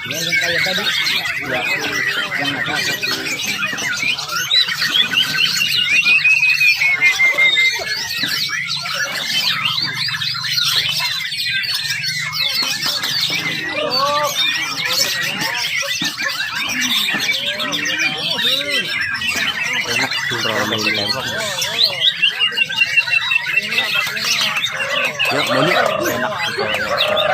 Ya, yang kayak tadi. Ya, yang atas. Enak ramen lempok. Ya, mau enak.